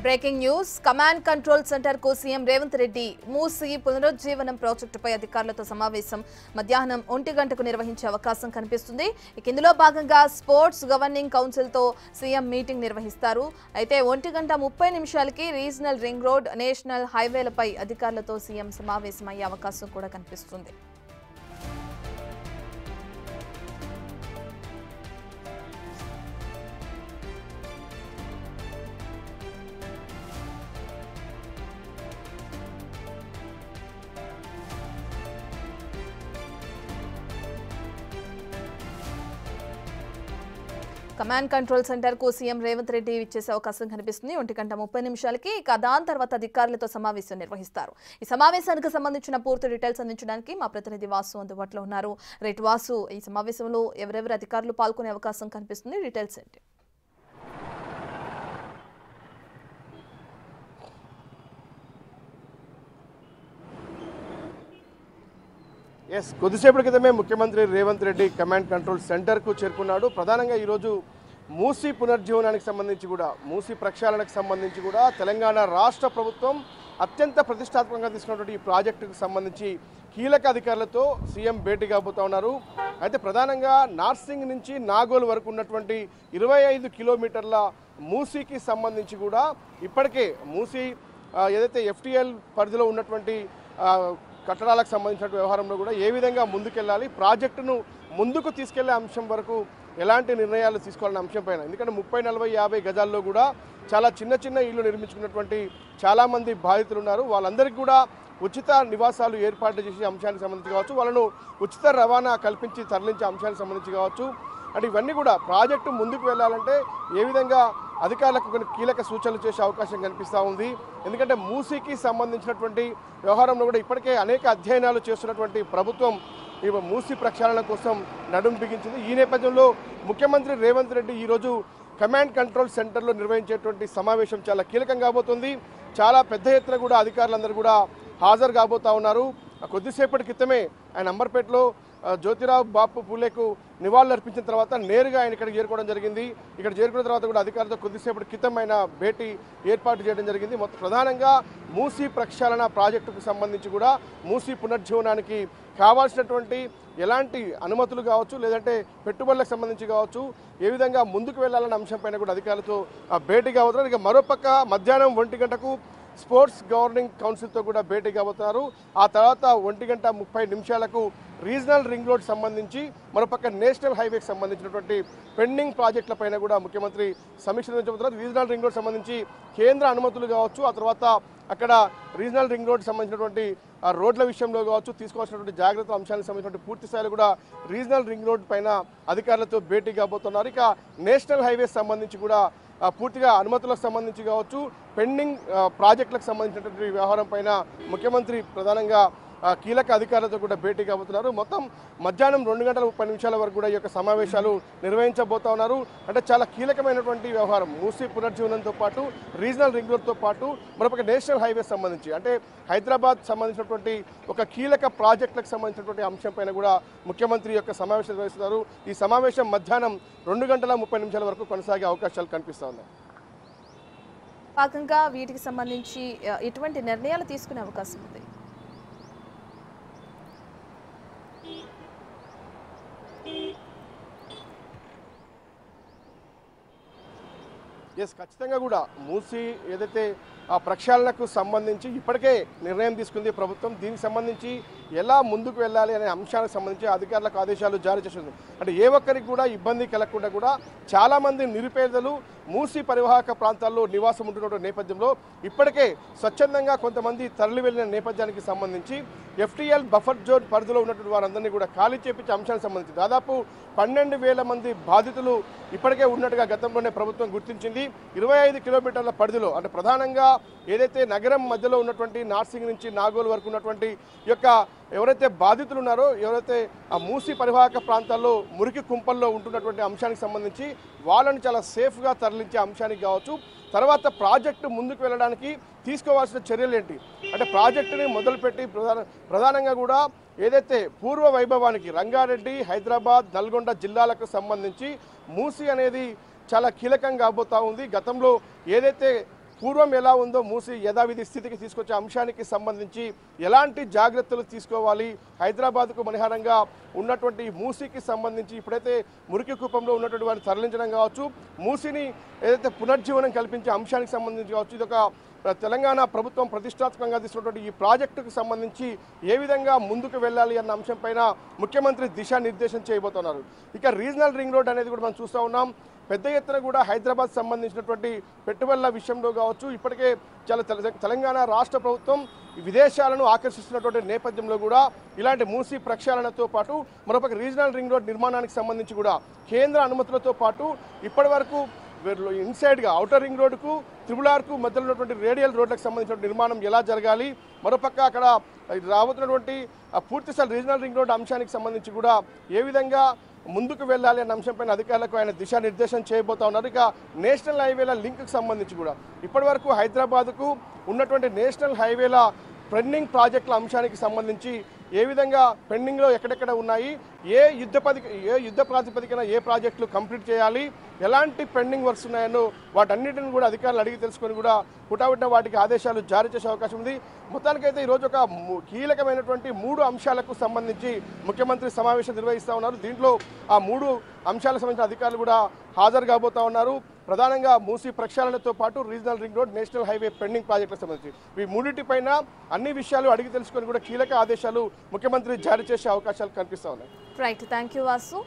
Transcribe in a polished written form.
Breaking news command control centre కు CM Revanth Reddy మూసి పునరుజ్జీవనం ప్రాజెక్టుపై అధికారులతో సమావేశం మధ్యాహ్నం 1 గంటకు నిర్వహించే అవకాశం కనిపిస్తుంది. ఇందులో భాగంగా స్పోర్ట్స్ గవర్నింగ్ కౌన్సిల్ తో సీఎం మీటింగ్ నిర్వహిస్తారు. అయితే 1 గంట 30 నిమిషాలకి రీజనల్ రింగ్ రోడ్, నేషనల్ హైవేలపై అధికారులతో సీఎం సమావేశమయ్యే అవకాశం కూడా కనిపిస్తుంది. కమాండ్ కంట్రోల్ సెంటర్ కు సీఎం రేవంత్ రెడ్డి ఇచ్చేసే అవకాశం కనిపిస్తుంది. 1 గంట 30 నిమిషాలకి దాని తర్వాత అధికారులతో సమావేశం నిర్వహిస్తారు. ఈ సమావేశానికి సంబంధించిన పూర్తి డీటెయిల్స్ అందించడానికి మా ప్రతినిధి వాసు అందుబాటులో ఉన్నారు. రైట్ వాసు, ఈ సమావేశంలో ఎవరెవరు అధికారులు పాల్గొనే అవకాశం కనిపిస్తుంది, డీటెయిల్స్ ఏంటి? కొద్దిసేపటి క్రితమే ముఖ్యమంత్రి రేవంత్ రెడ్డి కమాండ్ కంట్రోల్ సెంటర్కు చేరుకున్నాడు. ప్రధానంగా ఈరోజు మూసీ పునర్జీవనానికి సంబంధించి కూడా, మూసీ ప్రక్షాళనకు సంబంధించి కూడా తెలంగాణ రాష్ట్ర ప్రభుత్వం అత్యంత ప్రతిష్టాత్మకంగా తీసుకున్నటువంటి ఈ ప్రాజెక్టుకు సంబంధించి కీలక అధికారులతో సీఎం భేటీ కాబోతా ఉన్నారు. అయితే ప్రధానంగా నార్సింగ్ నుంచి నాగోల్ వరకు ఉన్నటువంటి 25 కిలోమీటర్ల మూసీకి సంబంధించి కూడా ఇప్పటికే మూసీ ఏదైతే ఎఫ్టీఎల్ పరిధిలో ఉన్నటువంటి కట్టడాలకు సంబంధించిన వ్యవహారంలో కూడా ఏ విధంగా ముందుకెళ్ళాలి, ప్రాజెక్టును ముందుకు తీసుకెళ్లే అంశం వరకు ఎలాంటి నిర్ణయాలు తీసుకోవాలనే అంశం పైన, ఎందుకంటే 30, 40, 50 గజాల్లో కూడా చాలా చిన్న చిన్న ఇళ్లు నిర్మించుకున్నటువంటి చాలామంది బాధితులు ఉన్నారు. వాళ్ళందరికీ కూడా ఉచిత నివాసాలు ఏర్పాటు చేసే అంశానికి సంబంధించి కావచ్చు, వాళ్ళను ఉచిత రవాణా కల్పించి తరలించే అంశానికి సంబంధించి కావచ్చు, అంటే ఇవన్నీ కూడా ప్రాజెక్టు ముందుకు వెళ్ళాలంటే ఏ విధంగా అధికారులకు కొన్ని కీలక సూచనలు చేసే అవకాశం కనిపిస్తూ ఉంది. ఎందుకంటే మూసీకి సంబంధించినటువంటి వ్యవహారంలో కూడా ఇప్పటికే అనేక అధ్యయనాలు చేస్తున్నటువంటి ప్రభుత్వం ఈ మూసీ ప్రక్షాళన కోసం నడుం బిగించింది. ఈ నేపథ్యంలో ముఖ్యమంత్రి రేవంత్ రెడ్డి ఈరోజు కమాండ్ కంట్రోల్ సెంటర్లో నిర్వహించేటువంటి సమావేశం చాలా కీలకం కాబోతుంది. చాలా పెద్ద ఎత్తున కూడా అధికారులందరూ కూడా హాజరు కాబోతా ఉన్నారు. కొద్దిసేపటి క్రితమే ఆయన అంబర్పేటలో జ్యోతిరావు బాపు పూలేకు నివాళులు అర్పించిన తర్వాత నేరుగా ఆయన ఇక్కడికి చేరుకోవడం జరిగింది. ఇక్కడ చేరుకున్న తర్వాత కూడా అధికారులతో కొద్దిసేపటి క్రితం ఆయన భేటీ ఏర్పాటు చేయడం జరిగింది. మొత్తం ప్రధానంగా మూసీ ప్రక్షాళన ప్రాజెక్టుకు సంబంధించి కూడా, మూసీ పునర్జీవనానికి కావాల్సినటువంటి ఎలాంటి అనుమతులు కావచ్చు, లేదంటే పెట్టుబడులకు సంబంధించి కావచ్చు, ఏ విధంగా ముందుకు వెళ్లాలన్న అంశంపైన కూడా అధికారులతో భేటీ కాబోతున్నారు. ఇక మరోపక్క మధ్యాహ్నం 1 గంటకు స్పోర్ట్స్ గవర్నింగ్ కౌన్సిల్తో కూడా భేటీ కాబోతున్నారు. ఆ తర్వాత 1 గంట 30 నిమిషాలకు రీజనల్ రింగ్ రోడ్ సంబంధించి, మరోపక్క నేషనల్ హైవేకి సంబంధించినటువంటి పెండింగ్ ప్రాజెక్టులపైన కూడా ముఖ్యమంత్రి సమీక్ష నిర్వహించబోతున్నారు. రీజనల్ రింగ్ రోడ్ సంబంధించి కేంద్ర అనుమతులు కావచ్చు, ఆ తర్వాత అక్కడ రీజనల్ రింగ్ రోడ్ సంబంధించినటువంటి రోడ్ల విషయంలో కావచ్చు, తీసుకోవాల్సినటువంటి జాగ్రత్తల అంశానికి సంబంధించినటువంటి పూర్తి స్థాయిలో కూడా రీజనల్ రింగ్ రోడ్ పైన అధికారులతో భేటీ కాబోతున్నారు. ఇక నేషనల్ హైవేస్ సంబంధించి కూడా పూర్తిగా అనుమతులకు సంబంధించి కావచ్చు, పెండింగ్ ప్రాజెక్టులకు సంబంధించినటువంటి వ్యవహారం పైన ముఖ్యమంత్రి ప్రధానంగా కీలక అధికారులతో కూడా భేటీ కాబోతున్నారు. మొత్తం మధ్యాహ్నం 2 గంటల 30 నిమిషాల వరకు కూడా ఈ యొక్క సమావేశాలు నిర్వహించబోతా ఉన్నారు. అంటే చాలా కీలకమైనటువంటి వ్యవహారం మూసీ పునర్జీవనంతో పాటు, రీజనల్ రింగ్ రోడ్తో పాటు, మరొక నేషనల్ హైవే సంబంధించి, అంటే హైదరాబాద్ సంబంధించినటువంటి ఒక కీలక ప్రాజెక్టులకు సంబంధించినటువంటి అంశం పైన కూడా ముఖ్యమంత్రి యొక్క సమావేశం నిర్వహిస్తున్నారు. ఈ సమావేశం మధ్యాహ్నం 2 గంటల 30 నిమిషాల వరకు కొనసాగే అవకాశాలు కనిపిస్తూ ఉన్నాయి. భాగంగా వీటికి సంబంధించి ఎటువంటి నిర్ణయాలు తీసుకునే అవకాశం ఉంది? ఖచ్చితంగా కూడా మూసీ ఏదైతే ఆ ప్రక్షాళనకు సంబంధించి ఇప్పటికే నిర్ణయం తీసుకుంది ప్రభుత్వం. దీనికి సంబంధించి ఎలా ముందుకు వెళ్ళాలి అనే అంశానికి సంబంధించి అధికారులకు ఆదేశాలు జారీ చేసింది. అంటే ఏ ఒక్కరికి కూడా ఇబ్బంది కలగకుండా కూడా చాలామంది నిరుపేదలు మూసీ పరివాహక ప్రాంతాల్లో నివాసం ఉంటున్న నేపథ్యంలో ఇప్పటికే స్వచ్ఛందంగా కొంతమంది తరలి వెళ్లిన నేపథ్యానికి సంబంధించి ఎఫ్టీఎల్ బఫర్ జోన్ పరిధిలో ఉన్నటువంటి వారందరినీ కూడా ఖాళీ చేపించే అంశానికి సంబంధించి దాదాపు 12,000 మంది బాధితులు ఇప్పటికే ఉన్నట్టుగా గతంలోనే ప్రభుత్వం గుర్తించింది. 25 కిలోమీటర్ల పరిధిలో, అంటే ప్రధానంగా ఏదైతే నగరం మధ్యలో ఉన్నటువంటి నార్సింగ్ నుంచి నాగోల్ వరకు ఉన్నటువంటి యొక్క ఎవరైతే బాధితులు ఉన్నారో, ఎవరైతే ఆ మూసీ పరివాహక ప్రాంతాల్లో మురికి కుంపల్లో ఉంటున్నటువంటి అంశానికి సంబంధించి వాళ్ళని చాలా సేఫ్గా తరలించే అంశానికి కావచ్చు, తర్వాత ప్రాజెక్టు ముందుకు వెళ్ళడానికి తీసుకోవాల్సిన చర్యలు ఏంటి, అంటే ప్రాజెక్టుని మొదలుపెట్టి ప్రధానంగా కూడా ఏదైతే పూర్వ వైభవానికి రంగారెడ్డి, హైదరాబాద్, నల్గొండ జిల్లాలకు సంబంధించి మూసీ అనేది చాలా కీలకంగా కాబోతా ఉంది. గతంలో ఏదైతే పూర్వం ఎలా ఉందో మూసి యథావిధి స్థితికి తీసుకొచ్చే అంశానికి సంబంధించి ఎలాంటి జాగ్రత్తలు తీసుకోవాలి, హైదరాబాద్కు మనహారంగా ఉన్నటువంటి మూసీకి సంబంధించి ఇప్పుడైతే మురికి కూపంలో ఉన్నటువంటి వారిని తరలించడం కావచ్చు, మూసిని ఏదైతే పునర్జీవనం కల్పించే అంశానికి సంబంధించి కావచ్చు, ఇదొక తెలంగాణ ప్రభుత్వం ప్రతిష్టాత్మకంగా తీసుకున్నటువంటి ఈ ప్రాజెక్టుకు సంబంధించి ఏ విధంగా ముందుకు వెళ్ళాలి అన్న అంశంపైన ముఖ్యమంత్రి దిశానిర్దేశం చేయబోతున్నారు. ఇక రీజనల్ రింగ్ రోడ్ అనేది కూడా మనం చూస్తూ ఉన్నాం. పెద్ద ఎత్తున కూడా హైదరాబాద్ సంబంధించినటువంటి పెట్టుబడుల విషయంలో కావచ్చు, ఇప్పటికే చాలా తెలంగాణ రాష్ట్ర ప్రభుత్వం విదేశాలను ఆకర్షిస్తున్నటువంటి నేపథ్యంలో కూడా ఇలాంటి మూసీ ప్రక్షాళనతో పాటు మరొక రీజనల్ రింగ్ రోడ్ నిర్మాణానికి సంబంధించి కూడా కేంద్ర అనుమతులతో పాటు ఇప్పటి వరకు ఇన్సైడ్గా ఔటర్ రింగ్ రోడ్డుకు త్రిబుల్-ఆర్కు మధ్యలో ఉన్నటువంటి రేడియల్ రోడ్లకు సంబంధించిన నిర్మాణం ఎలా జరగాలి, మరోపక్క అక్కడ రాబోతున్నటువంటి పూర్తిస్థాయి రీజనల్ రింగ్ రోడ్ అంశానికి సంబంధించి కూడా ఏ విధంగా ముందుకు వెళ్ళాలి అన్న అంశంపైన అధికారులకు ఆయన దిశానిర్దేశం చేయబోతా ఉన్నారు. ఇక నేషనల్ హైవేల లింక్కి సంబంధించి కూడా ఇప్పటివరకు హైదరాబాద్కు ఉన్నటువంటి నేషనల్ హైవేల పెండింగ్ ప్రాజెక్టుల అంశానికి సంబంధించి ఏ విధంగా పెండింగ్లో ఎక్కడెక్కడ ఉన్నాయి, ఏ యుద్ధ ప్రాతిపదికన ఏ ప్రాజెక్టులు కంప్లీట్ చేయాలి, ఎలాంటి పెండింగ్ వర్క్స్ ఉన్నాయో వాటన్నిటిని కూడా అధికారులు అడిగి తెలుసుకొని కూడా హుటాహుటిన వాటికి ఆదేశాలు జారీ చేసే అవకాశం ఉంది. మొత్తానికైతే ఈరోజు ఒక కీలకమైనటువంటి 3 అంశాలకు సంబంధించి ముఖ్యమంత్రి సమావేశం నిర్వహిస్తూ ఉన్నారు. దీంట్లో ఆ 3 అంశాలకు సంబంధించిన అధికారులు కూడా హాజరు కాబోతా ఉన్నారు. ప్రధానంగా మూసీ ప్రక్షాళనతో పాటు regional ring road, national highway pending ప్రాజెక్టులకు సంబంధించి ఈ మూడింటిపైన అన్ని విషయాలు అడిగి తెలుసుకొని కూడా కీలక ఆదేశాలు ముఖ్యమంత్రి జారీ చేసే అవకాశాలు కనిపిస్తూ ఉన్నాయి. Right, thank you Vasu.